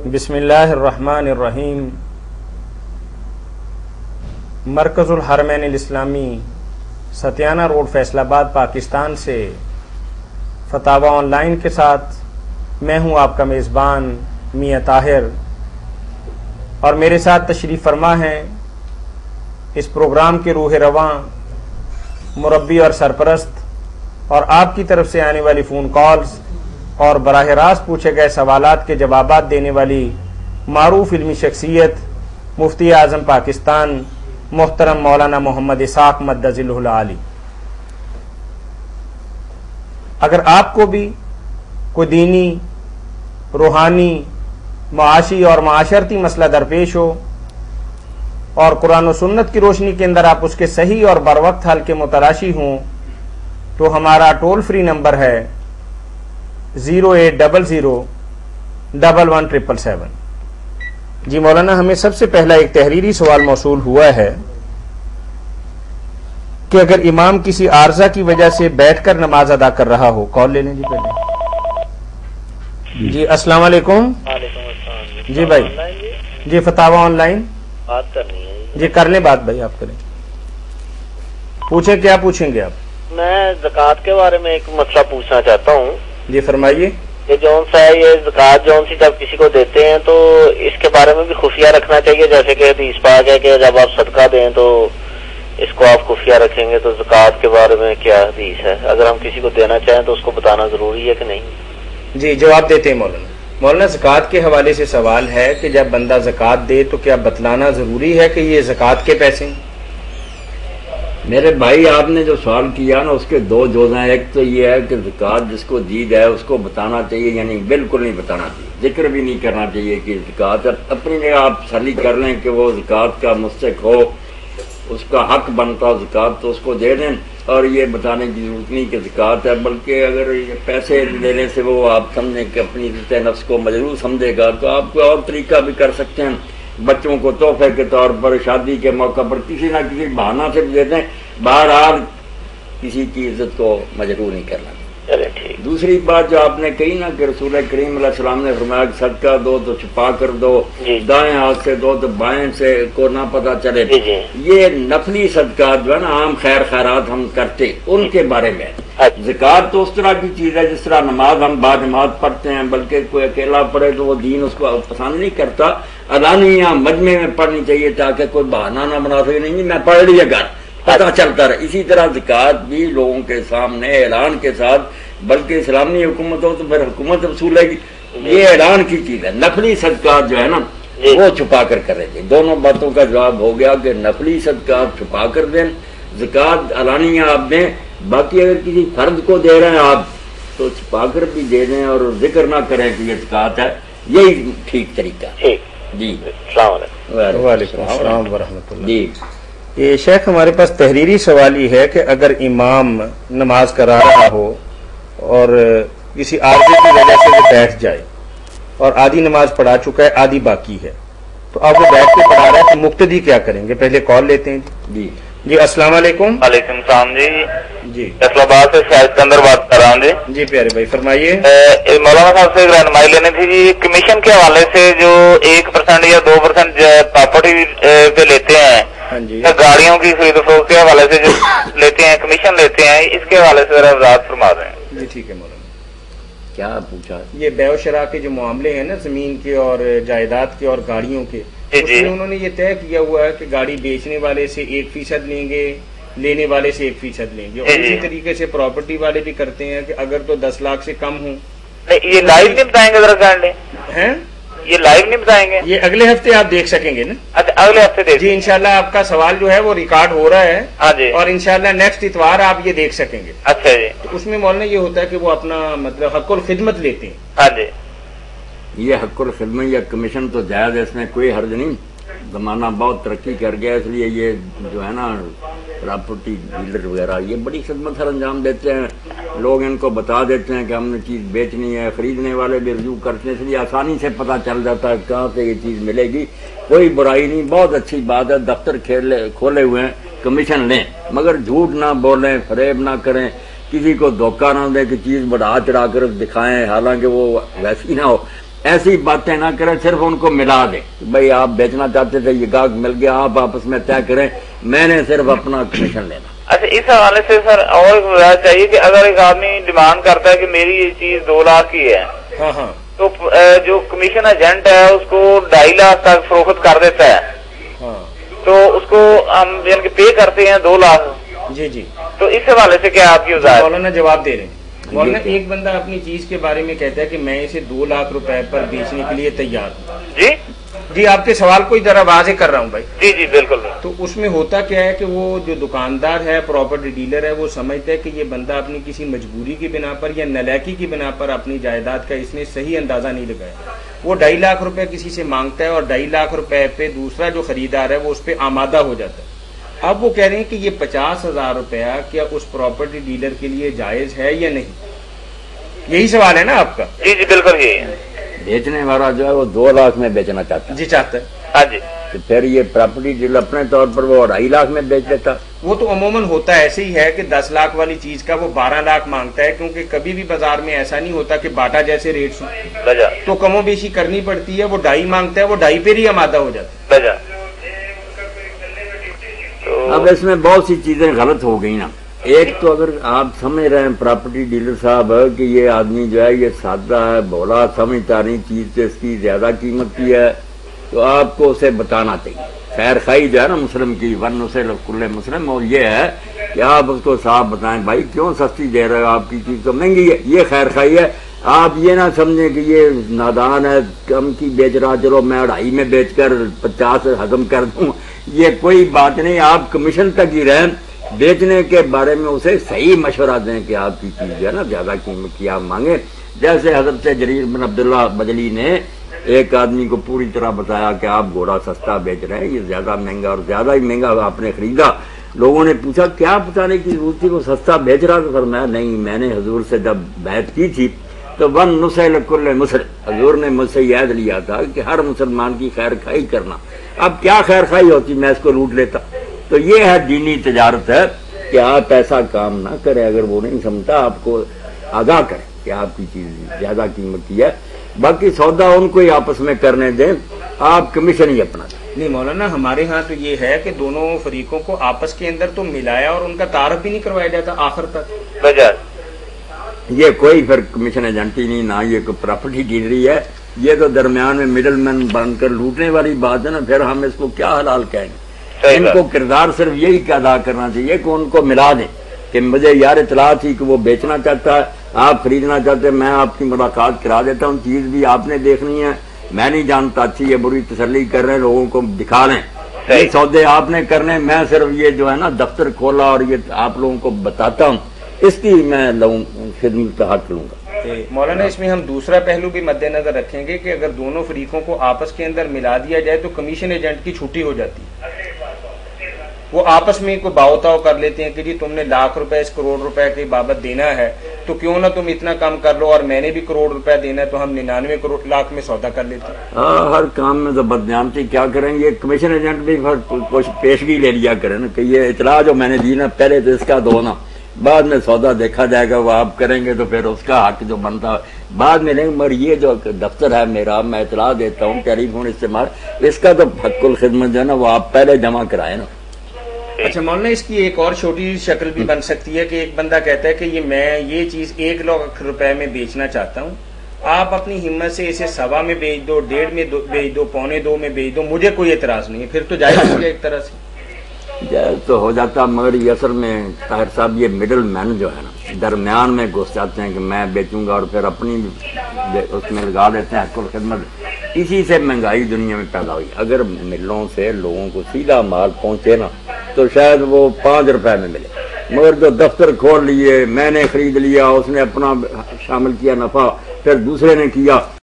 بسم اللہ الرحمن الرحیم۔ مرکز الحرمین الاسلامی ستیانہ روڈ فیصل آباد پاکستان سے فتاوی آن لائن کے ساتھ میں ہوں آپ کا میزبان میاں طاہر، اور میرے ساتھ تشریف فرما ہیں اس پروگرام کے روح رواں، مربی اور سرپرست، اور آپ کی طرف سے آنے والی فون کالز اور براہ راست پوچھے گئے سوالات کے جوابات دینے والی معروف علمی شخصیت مفتی اعظم پاکستان محترم مولانا محمد اسحاق مدظ العالی۔ اگر آپ کو بھی کوئی دینی، روحانی، معاشی اور معاشرتی مسئلہ درپیش ہو اور قرآن و سنت کی روشنی کے اندر آپ اس کے صحیح اور بروقت حل کے متلاشی ہوں، تو ہمارا ٹول فری نمبر ہے 08001171777۔ جی مولانا، ہمیں سب سے پہلا ایک تحریری سوال موصول ہوا ہے کہ اگر امام کسی عارضہ کی وجہ سے بیٹھ کر نماز ادا کر رہا ہو، کال لے لیں جی پہلے۔ جی السلام علیکم۔ وعلیکم السلام جی بھائی، جی فتاوی آن لائن بات کرنی ہے جی کر لیں بات بھائی، آپ کریں، پوچھیں، کیا پوچھیں گے آپ؟ میں زکوٰۃ کے بارے میں ایک مسئلہ پوچھنا چاہتا ہوں۔ جی فرمائیے۔ یہ جون سا ہے، یہ زکوٰۃ جون سی جب کسی کو دیتے ہیں تو اس کے بارے میں بھی خفیہ رکھنا چاہیے، جیسے کہ حدیث پاک ہے کہ جب آپ صدقہ دیں تو اس کو آپ خفیہ رکھیں گے، تو زکوٰۃ کے بارے میں کیا حدیث ہے؟ اگر ہم کسی کو دینا چاہیں تو اس کو بتانا ضروری ہے کہ نہیں؟ جی جواب دیتے ہیں مولانا زکوٰۃ کے حوالے سے سوال ہے کہ جب بندہ زکوٰۃ دے تو کیا بتلانا ضروری ہے کہ یہ زکوٰۃ کے پیسے ہیں؟ میرے بھائی، آپ نے جو سوال کیا نا اس کے دو جوز ہیں۔ ایک تو یہ ہے کہ زکوٰۃ جس کو دی جائے اس کو بتانا چاہیے، یعنی بالکل نہیں بتانا چاہیے، ذکر بھی نہیں کرنا چاہیے کہ زکوٰۃ اپنی جگہ آپ سلی کر لیں کہ وہ زکوٰۃ کا مستحق ہو، اس کا حق بنتا ہو زکوٰۃ تو اس کو دے دیں، اور یہ بتانے کی ضرورت نہیں کہ زکوٰۃ ہے۔ بلکہ اگر یہ پیسے لینے سے وہ آپ سمجھیں کہ اپنی عزت نفس کو مجروح سمجھے گا تو آپ کوئی اور طریقہ بھی کر سکتے ہیں، بچوں کو تحفے کے طور پر، شادی کے موقع پر کسی نہ کسی بہانہ سے بھی دیتے ہیں۔ بہرحال کسی کی عزت کو مجروح نہیں کرنا۔ چلے ٹھیک۔ دوسری بات جو آپ نے کہی نا کہ رسول کریم علیہ السلام نے فرمایا کہ صدقہ دو تو چھپا کر دو، جی۔ دائیں ہاتھ سے دو تو بائیں سے کو نہ پتہ چلے۔ جی جی۔ یہ نفلی صدقات جو ہے نا، عام خیرات ہم کرتے ان کے بارے میں۔ زکوٰۃ تو اس طرح کی چیز ہے جس طرح نماز ہم بعد نماز پڑھتے ہیں، بلکہ کوئی اکیلا پڑھے تو وہ دین اس کو پسند نہیں کرتا، علانیہ مجمع میں پڑھنی چاہیے تاکہ کوئی بہانہ نہ بنا سکے، نہیں میں پڑھ لیا گھر، پتہ چلتا رہے۔ اسی طرح زکوٰۃ بھی لوگوں کے سامنے اعلان کے ساتھ، بلکہ اسلامی حکومت ہو تو پھر حکومت وصولے گی، یہ اعلان کی چیز ہے۔ نفلی صدقات جو ہے نا وہ چھپا کر کرے گی۔ دونوں باتوں کا جواب ہو گیا کہ نفلی صدقات چھپا کر دیں، زکوٰۃ علانیہ آپ دیں، باقی اگر کسی فرد کو دے رہے ہیں آپ تو چھپا کر بھی دے دیں اور ذکر نہ کریں کہ یہ زکوٰۃ ہے، یہی ٹھیک طریقہ ہے۔ ٹھیک جی السلام علیکم۔ وعلیکم السلام ورحمۃ اللہ۔ جی یہ شیخ ہمارے پاس تحریری سوال ہی ہے کہ اگر امام نماز کرا رہا ہو اور کسی عارضے کی وجہ سے وہ بیٹھ جائے اور آدھی نماز پڑھا چکا ہے، آدھی باقی ہے، تو اب وہ بیٹھ کے پڑھا رہا ہے تو مقتدی کیا کریں گے؟ پہلے کال لیتے ہیں جی جی السلام علیکم۔ وعلیکم السلام جی، جی فیصل آباد سے شاہد اندر بات کر رہا ہوں جی۔ جی پیارے بھائی فرمائیے۔ مولانا صاحب سے رہنمائی لینی تھی جی، کمیشن کے حوالے سے جو 1% یا 2% پراپرٹی پہ لیتے ہیں، ہاں جی گاڑیوں کی خرید و فروخت کے حوالے سے جو لیتے ہیں، کمیشن لیتے ہیں، اس کے حوالے سے ذرا وضاحت فرما دیں۔ جی ٹھیک ہے مولانا۔ کیا پوچھا؟ یہ بیع و شراء کے جو معاملے ہیں نا، زمین کے اور جائیداد کے اور گاڑیوں کے، اس میں انہوں نے یہ طے کیا ہوا ہے کہ گاڑی بیچنے والے سے 1% لیں گے، لینے والے سے 1% لیں گے، اور اسی طریقے سے پراپرٹی والے بھی کرتے ہیں کہ اگر تو 10 لاکھ سے کم ہوں۔ یہ لائیو نہیں بتائیں گے ذرا کائنڈلی؟ ہیں یہ لائیو نہیں بتائیں گے؟ یہ اگلے ہفتے آپ دیکھ سکیں گے نا؟ اچھا اگلے ہفتے دیکھ جی انشاءاللہ آپ کا سوال جو ہے وہ ریکارڈ ہو رہا ہے، ہاں جی، اور انشاءاللہ نیکسٹ اتوار آپ یہ دیکھ سکیں گے۔ اچھا جی، تو اس میں مولانا یہ ہوتا ہے کہ وہ اپنا مطلب حق الخدمت لیتے ہیں۔ ہاں جی، یہ حق الخدمت یا کمیشن تو جائز ہے، اس میں کوئی حرج نہیں۔ زمانہ بہت ترقی کر گیا، اس لیے یہ جو ہے نا پراپرٹی ڈیلر وغیرہ یہ بڑی خدمت سر انجام دیتے ہیں، لوگ ان کو بتا دیتے ہیں کہ ہم نے چیز بیچنی ہے، خریدنے والے بھی رجوع کرتے ہیں، اس لیے آسانی سے پتہ چل جاتا ہے کہاں سے یہ چیز ملے گی۔ کوئی برائی نہیں، بہت اچھی بات ہے، دفتر کھولے ہوئے ہیں، کمیشن لیں، مگر جھوٹ نہ بولیں، فریب نہ کریں، کسی کو دھوکہ نہ دیں کہ چیز بڑھا چڑھا کر دکھائیں حالانکہ وہ ویسی نہ ہو۔ ایسی باتیں نہ کریں، صرف ان کو ملا دیں، بھائی آپ بیچنا چاہتے تھے، یہ گاہک مل گیا، آپ آپس میں طے کریں، میں نے صرف اپنا کمیشن لینا۔ اچھا، اس حوالے سے سر اور بات چاہیے کہ اگر ایک آدمی ڈیمانڈ کرتا ہے کہ میری یہ چیز 2 لاکھ کی ہے، ہاں ہاں، تو جو کمیشن ایجنٹ ہے اس کو 2.5 لاکھ تک فروخت کر دیتا ہے، ہاں تو اس کو ہم یعنی کہ پے کرتے ہیں 2 لاکھ، جی جی، تو اس حوالے سے کیا آپ کی وضاحت؟ مولانا جواب دے رہے ہیں۔ مولانا ایک بندہ اپنی چیز کے بارے میں کہتا ہے کہ میں اسے 2 لاکھ روپے پر بیچنے کے لیے تیار ہوں۔ جی جی، آپ کے سوال کو ذرا واضح کر رہا ہوں بھائی۔ جی جی بالکل۔ تو اس میں ہوتا کیا ہے کہ وہ جو دکاندار ہے، پراپرٹی ڈیلر ہے، وہ سمجھتا ہے کہ یہ بندہ اپنی کسی مجبوری کی بنا پر یا نالائکی کی بنا پر اپنی جائیداد کا اس نے صحیح اندازہ نہیں لگایا، وہ 2.5 لاکھ روپے کسی سے مانگتا ہے اور 2.5 لاکھ روپے پہ دوسرا جو خریدار ہے وہ اس پہ آمادہ ہو جاتا ہے۔ اب وہ کہہ رہے ہیں کہ یہ 50,000 روپیہ کیا اس پراپرٹی ڈیلر کے لیے جائز ہے یا نہیں؟ یہی سوال ہے نا آپ کا؟ جی جی بالکل یہی ہے۔ بیچنے والا جو ہے وہ 2 لاکھ میں بیچنا چاہتا ہے، جی چاہتا ہے، ہاں جی، تو پھر یہ پراپرٹی ڈیلر اپنے طور پر وہ 2.5 لاکھ میں بیچ دیتا۔ وہ تو عموماً ہوتا ایسے ہی ہے کہ 10 لاکھ والی چیز کا وہ 12 لاکھ مانگتا ہے، کیونکہ کبھی بھی بازار میں ایسا نہیں ہوتا کہ باٹا جیسے ریٹس ہوں، تو کم و بیشی کرنی پڑتی ہے، وہ 2.5 مانگتا ہے، وہ 2.5 پہ ہی آمادہ ہو جاتا ہے۔ اب اس میں بہت سی چیزیں غلط ہو گئی نا۔ ایک تو اگر آپ سمجھ رہے ہیں پراپرٹی ڈیلر صاحب کہ یہ آدمی جو ہے یہ سادہ ہے، بولا سمجھتا نہیں چیز سے اس کی زیادہ قیمت کی ہے، تو آپ کو اسے بتانا چاہیے۔ خیر خائی جو ہے نا مسلم کی، ون اسے کل مسلم، اور یہ ہے کہ آپ اس کو صاف بتائیں بھائی کیوں سستی دے رہے ہو، آپ کی چیز تو مہنگی ہے، یہ خیر خائی ہے۔ آپ یہ نہ سمجھیں کہ یہ نادان ہے، کم کی بیچ رہا، چلو میں 2.5 میں بیچ کر 50 ہضم کر دوں، یہ کوئی بات نہیں۔ آپ کمیشن تک ہی رہیں، بیچنے کے بارے میں اسے صحیح مشورہ دیں کہ آپ کی چیز جو ہے نا زیادہ قیمت کی آپ مانگیں۔ جیسے حضرت جریر بن عبداللہ بجلی نے ایک آدمی کو پوری طرح بتایا کہ آپ گھوڑا سستا بیچ رہے ہیں، یہ زیادہ مہنگا، اور زیادہ ہی مہنگا آپ نے خریدا۔ لوگوں نے پوچھا کیا بتانے کی ضرورت تھی، وہ سستا بیچ رہا تھا؟ فرمایا نہیں، میں نے حضور سے جب بیعت کی تھی تو ون نصح لکل مسلم، حضور نے مجھ سے یاد لیا تھا کہ ہر مسلمان کی خیر خائی کرنا۔ اب کیا خیر خائی ہوتی، میں اس کو لوٹ لیتا؟ تو یہ ہے دینی تجارت ہے کہ آپ ایسا کام نہ کریں، اگر وہ نہیں سمجھتا آپ کو آگاہ کریں کہ آپ کی چیز زیادہ قیمت کی ہے، باقی سودا ان کو ہی آپس میں کرنے دیں، آپ کمیشن ہی اپنا دیں۔ نہیں مولانا، ہمارے ہاں تو یہ ہے کہ دونوں فریقوں کو آپس کے اندر تو ملایا اور ان کا تعارف بھی نہیں کروایا جاتا آخر تک۔ یہ کوئی پھر کمیشن ایجنٹی نہیں، نہ یہ کوئی پراپرٹی ڈیلری ہے، یہ تو درمیان میں مڈل مین بن کر لوٹنے والی بات ہے نا، پھر ہم اس کو کیا حلال کہیں گے؟ ان کو کردار صرف یہی ادا کرنا چاہیے کہ ان کو ملا دیں کہ مجھے یار اطلاع تھی کہ وہ بیچنا چاہتا ہے، آپ خریدنا چاہتے ہیں، میں آپ کی ملاقات کرا دیتا ہوں، چیز بھی آپ نے دیکھنی ہے، میں نہیں جانتا اچھی یا بری، تسلی کر رہے ہیں، لوگوں کو دکھا لیں، یہ سودے آپ نے کرنے، میں صرف یہ جو ہے نا دفتر کھولا اور یہ آپ لوگوں کو بتاتا ہوں، اس کی میں خدمت کا حق لوں گا۔ مولانا اس میں ہم دوسرا پہلو بھی مد نظر رکھیں گے کہ اگر دونوں فریقوں کو آپس کے اندر ملا دیا جائے تو کمیشن ایجنٹ کی چھٹی ہو جاتی ہے، وہ آپس میں کوئی باؤ تاؤ کر لیتے ہیں کہ جی تم نے 1,00,000 روپے اس کروڑ روپے کی بابت دینا ہے تو کیوں نہ تم اتنا کم کر لو، اور میں نے بھی کروڑ روپے دینا ہے تو ہم 99 لاکھ میں سودا کر لیتے ہیں۔ ہر کام میں تو بدنامتی کیا کریں گے، کمیشن ایجنٹ بھی کچھ پیشگی لے لیا کریں نا کہ یہ اطلاع جو میں نے دی نا پہلے تو اس کا دو نا، بعد میں سودا دیکھا جائے گا، وہ آپ کریں گے تو پھر اس کا حق جو بنتا بعد میں لیں گے، مگر یہ جو دفتر ہے میرا، میں اطلاع دیتا ہوں ٹیلی فون استعمال، اس کا تو حق الخدمت جو ہے نا وہ آپ پہلے جمع کرائیں نا۔ اچھا مولانا، اس کی ایک اور چھوٹی شکل بھی بن سکتی ہے کہ ایک بندہ کہتا ہے کہ میں یہ چیز 1 لاکھ روپے میں بیچنا چاہتا ہوں، آپ اپنی ہمت سے اسے 1.25 میں بیچ دو، 1.5 میں بیچ دو، 1.25 میں بیچ دو، مجھے کوئی اعتراض نہیں ہے، پھر تو جائز ہو گیا ایک طرح سے۔ جائز تو ہو جاتا، مگر یہ اصل میں طاہر صاحب یہ مڈل مین جو ہے نا درمیان میں گھس جاتے ہیں کہ میں بیچوں گا اور پھر اپنی اس میں لگا دیتے ہیں حق الخدمت، اسی سے مہنگائی دنیا میں پیدا ہوئی۔ اگر ملوں سے لوگوں کو سیدھا مال پہنچے نا تو شاید وہ 5 روپے میں ملے، مگر جو دفتر کھول لیے، میں نے خرید لیا، اس نے اپنا شامل کیا نفع، پھر دوسرے نے کیا،